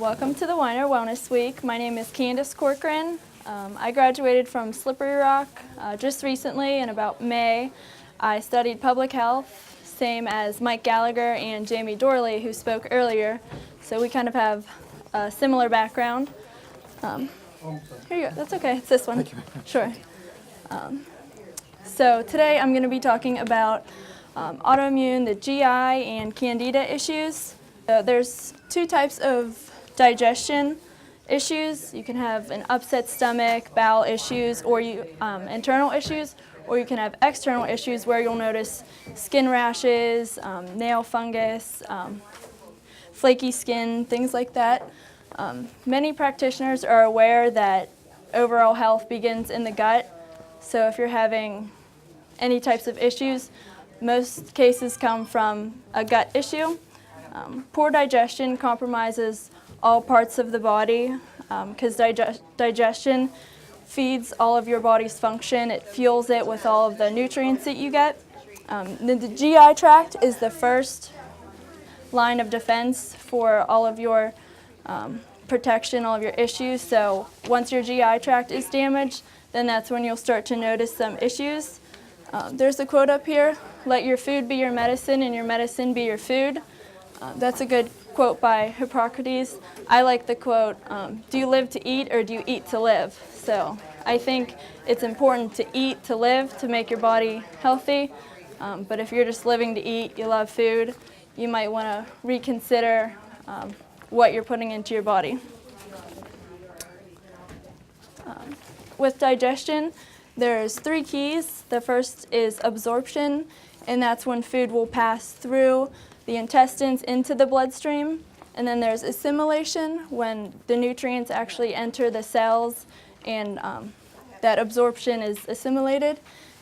Welcome to the Weiner Wellness Week. My name is Candace Corcoran. I graduated from Slippery Rock just recently in about May. I studied public health, same as Mike Gallagher and Jamie Dorley, who spoke earlier. So we kind of have a similar background. Here you go. That's okay. It's this one. Thank you. Sure. So today I'm going to be talking about autoimmune, the GI, and Candida issues. There's two types of digestion issues. You can have an upset stomach, bowel issues, or internal issues, or you can have external issues where you'll notice skin rashes, nail fungus, flaky skin, things like that. Many practitioners are aware that overall health begins in the gut. So if you're having any types of issues, most cases come from a gut issue. Poor digestion compromises all parts of the body because digestion feeds all of your body's function. It fuels it with all of the nutrients that you get. The GI tract is the first line of defense for all of your protection, all of your issues. So once your GI tract is damaged, then that's when you'll start to notice some issues. There's a quote up here, "Let your food be your medicine and your medicine be your food." That's a good quote by Hippocrates. I like the quote, "Do you live to eat or do you eat to live?" So I think it's important to eat to live, to make your body healthy. But if you're just living to eat, you love food, you might want to reconsider what you're putting into your body. With digestion, there's three keys. The first is absorption, and that's when food will pass through the intestines into the bloodstream. And then there's assimilation, when the nutrients actually enter the cells and that absorption is assimilated.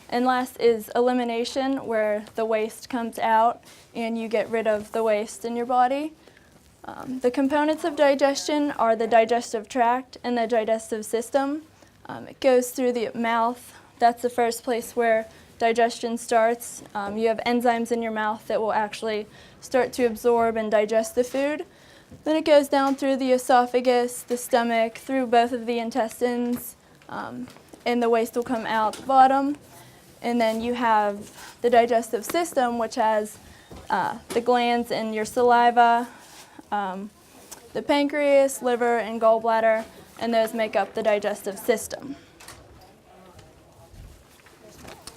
And last is elimination, where the waste comes out and you get rid of the waste in your body. The components of digestion are the digestive tract and the digestive system. It goes through the mouth. That's the first place where digestion starts. You have enzymes in your mouth that will actually start to absorb and digest the food. Then it goes down through the esophagus, the stomach, through both of the intestines, and the waste will come out the bottom. And then you have the digestive system, which has the glands in your saliva, the pancreas, liver, and gallbladder, and those make up the digestive system.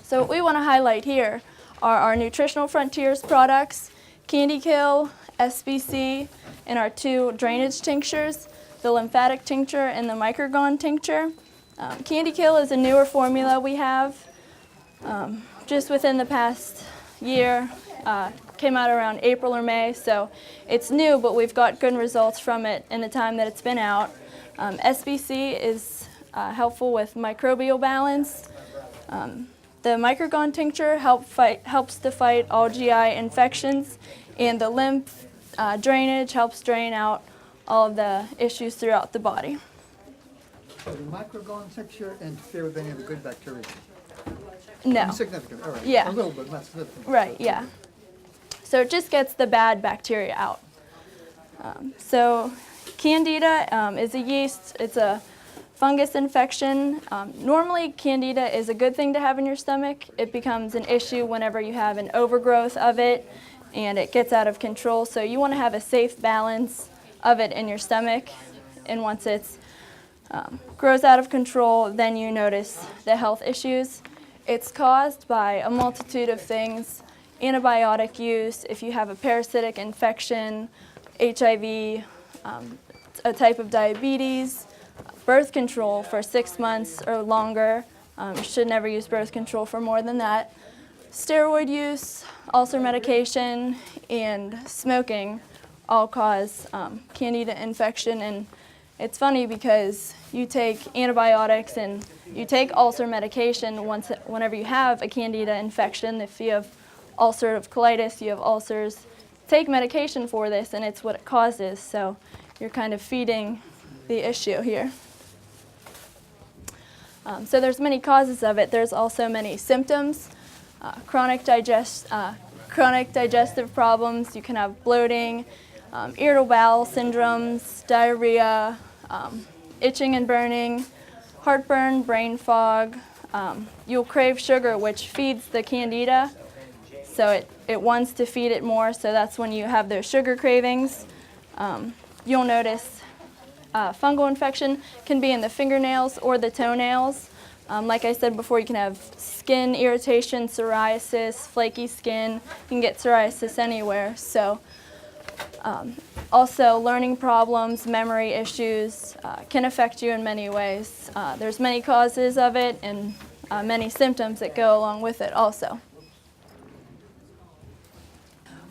So what we want to highlight here are our Nutritional Frontiers products, Kale, SBC, and our two drainage tinctures, the lymphatic tincture and the Microgun tincture. Kale is a newer formula we have. Just within the past year, came out around April or May, so it's new, but we've got good results from it in the time that it's been out. SBC is helpful with microbial balance. The Microgun tincture helps to fight all GI infections, and the lymph drainage helps drain out all of the issues throughout the body. So the Microgun tincture interfere with any of the good bacteria? No. Insignificant, all right. Yeah. A little bit, not significant. Right, yeah. So it just gets the bad bacteria out. So Candida is a yeast. It's a fungus infection. Normally, Candida is a good thing to have in your stomach. It becomes an issue whenever you have an overgrowth of it and it gets out of control. So you want to have a safe balance of it in your stomach. And once it grows out of control, then you notice the health issues. It's caused by a multitude of things: antibiotic use, if you have a parasitic infection, HIV, a type of diabetes, birth control for 6 months or longer. You should never use birth control for more than that. Steroid use, ulcer medication, and smoking all cause Candida infection. And it's funny because you take antibiotics and you take ulcer medication whenever you have a Candida infection. If you have ulcerative colitis, you have ulcers, take medication for this, and it's what it causes. So you're kind of feeding the issue here. So there's many causes of it. There's also many symptoms. Chronic digestive problems. You can have bloating, irritable bowel syndromes, diarrhea, itching and burning, heartburn, brain fog. You'll crave sugar, which feeds the Candida, so it wants to feed it more, so that's when you have those sugar cravings. You'll notice fungal infection can be in the fingernails or the toenails. Like I said before, you can have skin irritation, psoriasis, flaky skin. You can get psoriasis anywhere. So, also learning problems, memory issues can affect you in many ways. There's many causes of it and many symptoms that go along with it also.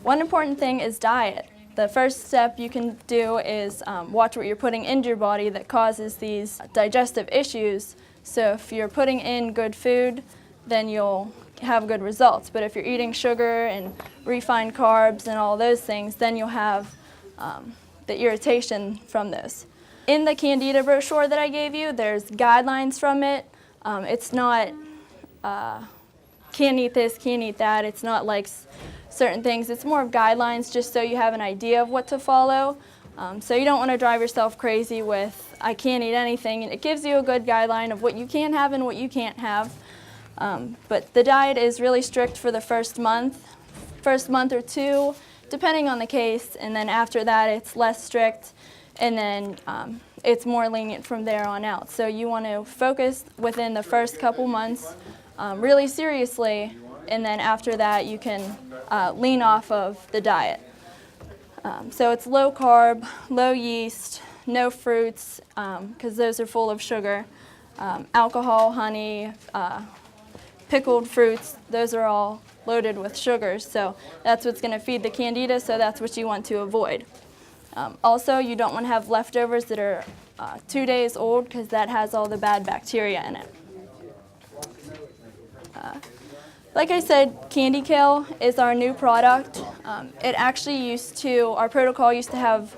One important thing is diet. The first step you can do is watch what you're putting into your body that causes these digestive issues. So if you're putting in good food, then you'll have good results. But if you're eating sugar and refined carbs and all those things, then you'll have the irritation from those. In the Candida brochure that I gave you, there's guidelines from it. It's not can't eat this, can't eat that. It's not like certain things. It's more of guidelines just so you have an idea of what to follow. So you don't want to drive yourself crazy with, I can't eat anything. And it gives you a good guideline of what you can have and what you can't have. But the diet is really strict for the first month or two, depending on the case. And then after that, it's less strict. And then it's more lenient from there on out. So you want to focus within the first couple months really seriously. And then after that, you can lean off of the diet. So it's low carb, low yeast, no fruits, because those are full of sugar. Alcohol, honey, pickled fruits, those are all loaded with sugars. So that's what's going to feed the Candida, so that's what you want to avoid. Also, you don't want to have leftovers that are 2 days old, because that has all the bad bacteria in it. Like I said, Candy Kale is our new product. It actually our protocol used to have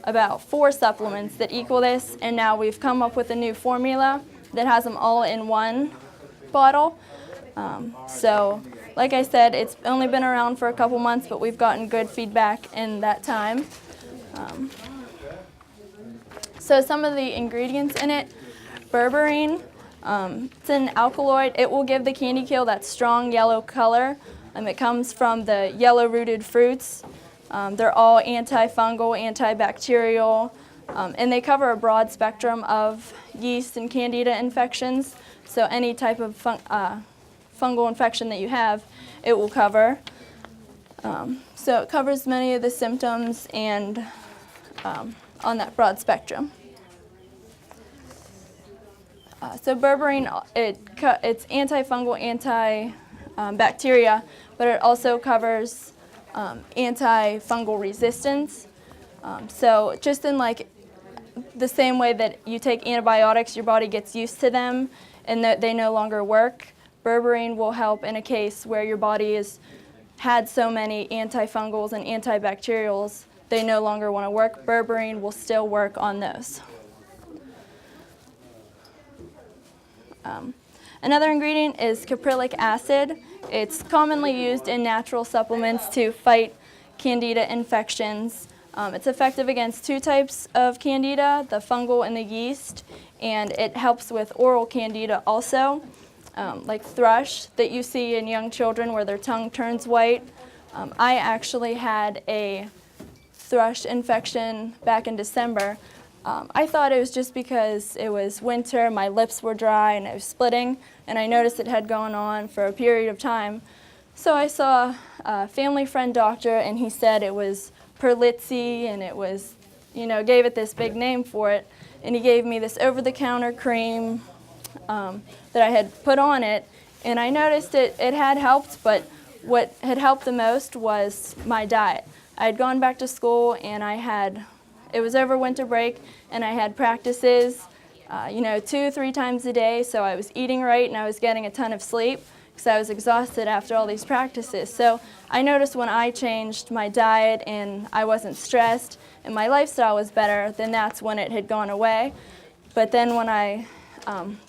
about 4 supplements that equal this, and now we've come up with a new formula that has them all in one bottle. So, like I said, it's only been around for a couple months, but we've gotten good feedback in that time. So some of the ingredients in it, berberine. It's an alkaloid. It will give the candy kale that strong yellow color. It comes from the yellow-rooted fruits. They're all antifungal, antibacterial, and they cover a broad spectrum of yeast and candida infections. So any type of fungal infection that you have, it will cover. So it covers many of the symptoms and on that broad spectrum. So berberine, it's antifungal, antibacteria, but it also covers antifungal resistance. So just in like the same way that you take antibiotics, your body gets used to them and that they no longer work, berberine will help in a case where your body has had so many antifungals and antibacterials, they no longer want to work. Berberine will still work on those. Another ingredient is caprylic acid. It's commonly used in natural supplements to fight candida infections. It's effective against 2 types of candida, the fungal and the yeast, and it helps with oral candida also, like thrush that you see in young children where their tongue turns white. I actually had a thrush infection back in December. I thought it was just because it was winter, my lips were dry and it was splitting, and I noticed it had gone on for a period of time. So I saw a family friend doctor, and he said it was Perlitzi, and it was, gave it this big name for it, and he gave me this over-the-counter cream that I had put on it, and I noticed it had helped, but what had helped the most was my diet. I had gone back to school, and it was over winter break, and I had practices, 2-3 times a day, so I was eating right and I was getting a ton of sleep because I was exhausted after all these practices. So I noticed when I changed my diet and I wasn't stressed and my lifestyle was better, then that's when it had gone away. But then when I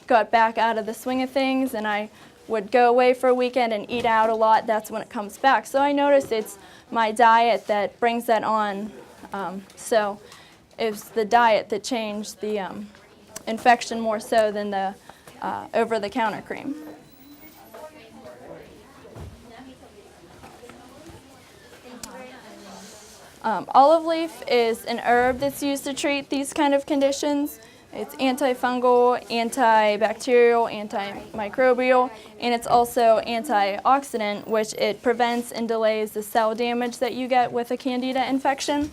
got back out of the swing of things and I would go away for a weekend and eat out a lot, that's when it comes back. So I noticed it's my diet that brings that on So it's the diet that changed the infection more so than the over-the-counter cream. Olive leaf is an herb that's used to treat these kind of conditions. It's antifungal, antibacterial, antimicrobial, and it's also antioxidant, which it prevents and delays the cell damage that you get with a Candida infection.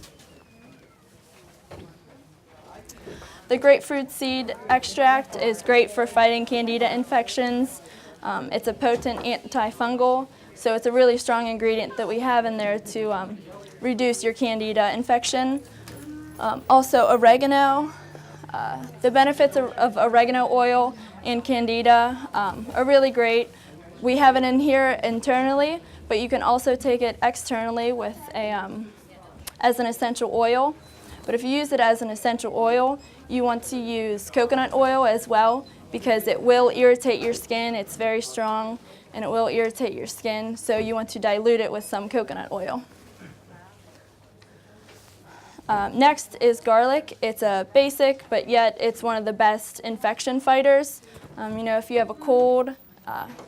The grapefruit seed extract is great for fighting Candida infections. It's a potent antifungal, so it's a really strong ingredient that we have in there to reduce your Candida infection. Also oregano. The benefits of oregano oil and Candida are really great. We have it in here internally, but you can also take it externally with as an essential oil. But if you use it as an essential oil, you want to use coconut oil as well, because it will irritate your skin. It's very strong and it will irritate your skin, so you want to dilute it with some coconut oil. Next is garlic. It's a basic, but yet it's one of the best infection fighters. If you have a cold,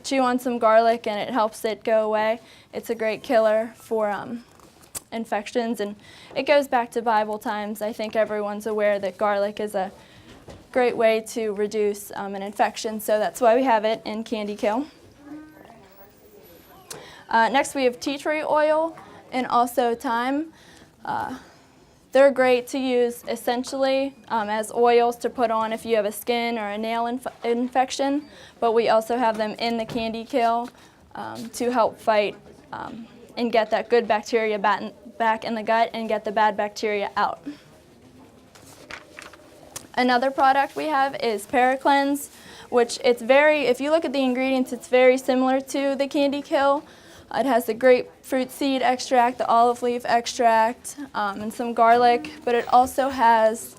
chew on some garlic and it helps it go away. It's a great killer for infections, and it goes back to Bible times. I think everyone's aware that garlic is a great way to reduce an infection, so that's why we have it in Candy Kill. Next we have tea tree oil and also thyme. They're great to use essentially as oils to put on if you have a skin or a nail infection, but we also have them in the Candy Kill to help fight and get that good bacteria back in the gut and get the bad bacteria out. Another product we have is Paracleanse, which if you look at the ingredients, it's very similar to the Candy Kill. It has the grapefruit seed extract, the olive leaf extract, and some garlic, but it also has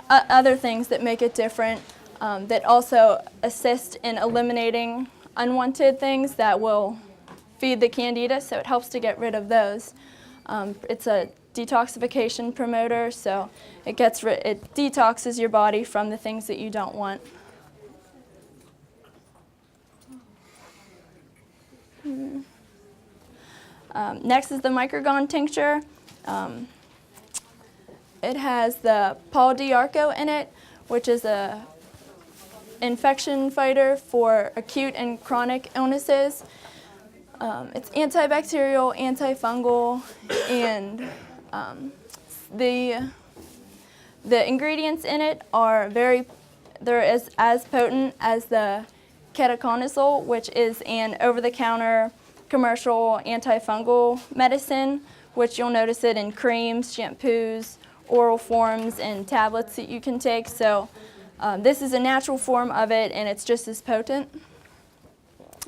other things that make it different that also assist in eliminating unwanted things that will feed the Candida, so it helps to get rid of those. It's a detoxification promoter, so it detoxes your body from the things that you don't want. Next is the Microgun tincture. It has the Paul Diarco in it, which is a infection fighter for acute and chronic illnesses. It's antibacterial, antifungal, and the ingredients in it they're as potent as the ketoconazole, which is an over-the-counter commercial antifungal medicine, which you'll notice it in creams, shampoos, oral forms, and tablets that you can take. So this is a natural form of it, and it's just as potent.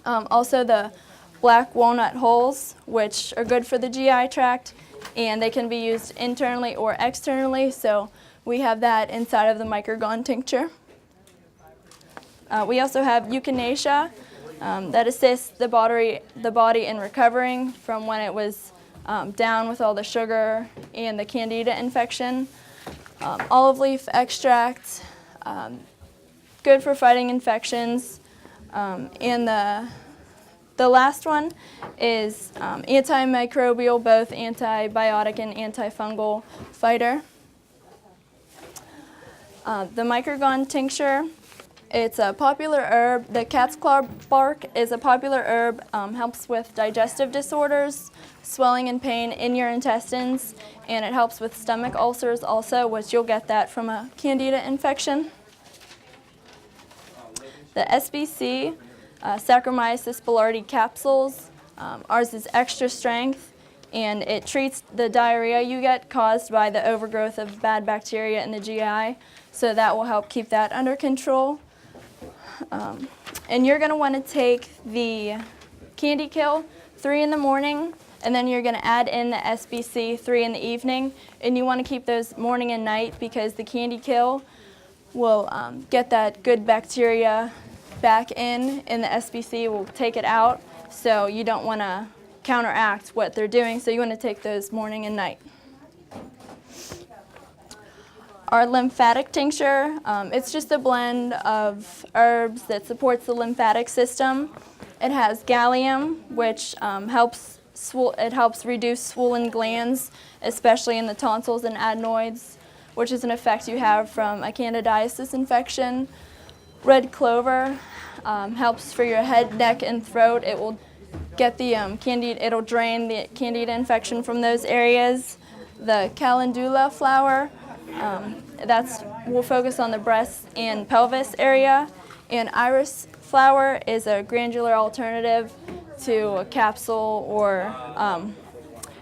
Also the black walnut hulls, which are good for the GI tract, and they can be used internally or externally, so we have that inside of the Microgun tincture. We also have Kenisha that assists the body in recovering from when it was down with all the sugar and the Candida infection. Olive leaf extract, good for fighting infections. And the last one is antimicrobial, both antibiotic and antifungal fighter. The Microgun tincture, it's a popular herb. The cat's claw bark is a popular herb, helps with digestive disorders, swelling and pain in your intestines, and it helps with stomach ulcers also, which you'll get that from a Candida infection. The SBC Sacra boulardii capsules, ours is extra strength, and it treats the diarrhea you get caused by the overgrowth of bad bacteria in the GI, so that will help keep that under control. And you're going to want to take the Candy Kill 3 in the morning, and then you're going to add in the SBC 3 in the evening, and you want to keep those morning and night because the Candy Kill will get that good bacteria back in, and the SBC will take it out, so you don't want to counteract what they're doing, so you want to take those morning and night. Our lymphatic tincture, it's just a blend of herbs that supports the lymphatic system. It has gallium, which helps reduce swollen glands, especially in the tonsils and adenoids, which is an effect you have from a candidiasis infection. Red clover helps for your head, neck, and throat. It will get the it'll drain the candida infection from those areas. The calendula flower, we'll focus on the breast and pelvis area. And iris flower is a granular alternative to a capsule, or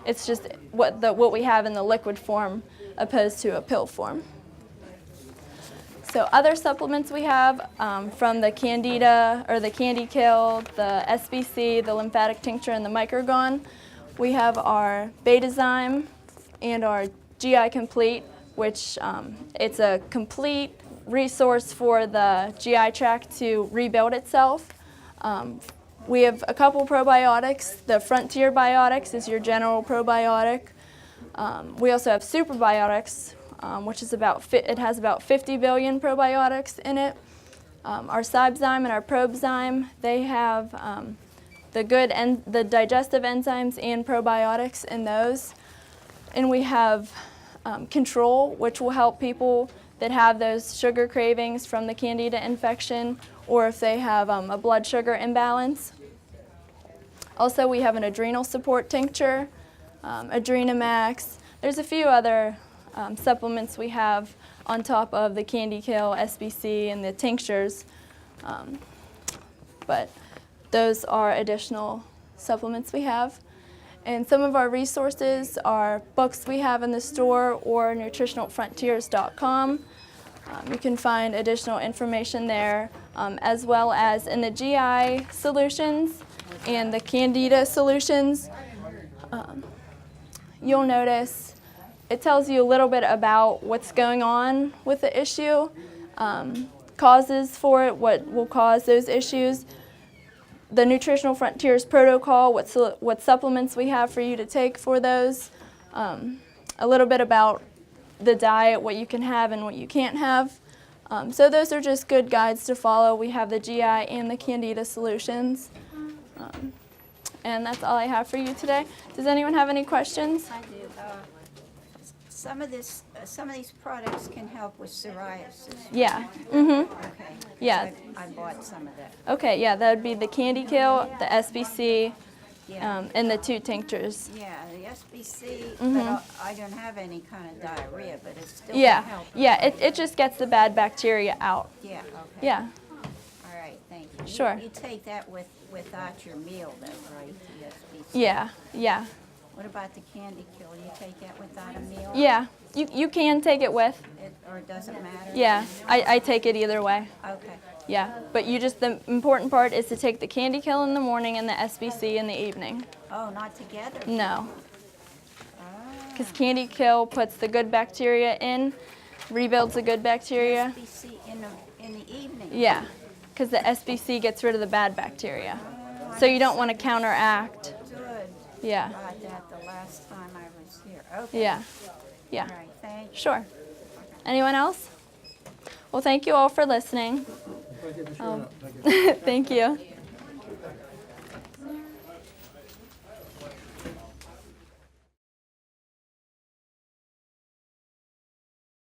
it's just what we have in the liquid form opposed to a pill form. So other supplements we have from the Candida or the Candy Kale, the SBC, the lymphatic tincture, and the Microgun. We have our Betazyme and our GI Complete, which it's a complete resource for the GI tract to rebuild itself. We have a couple probiotics. The Frontier Biotics is your general probiotic. We also have superbiotics, which is it has about 50 billion probiotics in it. Our Cybezyme and our Probezyme, they have the digestive enzymes and probiotics in those. And we have Control, which will help people that have those sugar cravings from the Candida infection, or if they have a blood sugar imbalance. Also, we have an adrenal support tincture, Adrenamax. There's a few other supplements we have on top of the Candy Kale, SBC, and the tinctures. But those are additional supplements we have. And some of our resources are books we have in the store or nutritionalfrontiers.com. You can find additional information there, as well as in the GI solutions and the Candida solutions. You'll notice it tells you a little bit about what's going on with the issue, causes for it, what will cause those issues, the Nutritional Frontiers protocol, what supplements we have for you to take for those, a little bit about the diet, what you can have and what you can't have. So those are just good guides to follow. We have the GI and the Candida solutions. And that's all I have for you today. Does anyone have any questions? I do. Some of these products can help with psoriasis. Yeah. Okay. Yeah. So I bought some of that. Okay, yeah, that would be the Candy Kale, the SBC, Yeah. and the 2 tinctures. Yeah, the SBC, but I don't have any kind of diarrhea, but it still Yeah, can help. yeah, it just gets the bad bacteria out. Yeah, okay. Yeah, All right, thank you. Sure. You take that without your meal, though, right? The SBC. yeah, yeah, What about the Candy Kill? You take that without a meal? yeah. You can take it with. Or it doesn't matter? Yeah, I take it either way. Okay. Yeah, but the important part is to take the Candy Kill in the morning and the SBC in the evening. Oh, not together? No, Ah, because Candy Kill puts the good bacteria in, rebuilds the good bacteria. SBC in the evening? Yeah, because the SBC gets rid of the bad bacteria. So you don't want to counteract. Good. Yeah, Got that the last time I was here. Okay. yeah, yeah. All right, thank you. Sure. Anyone else? Well, thank you all for listening. Thank you.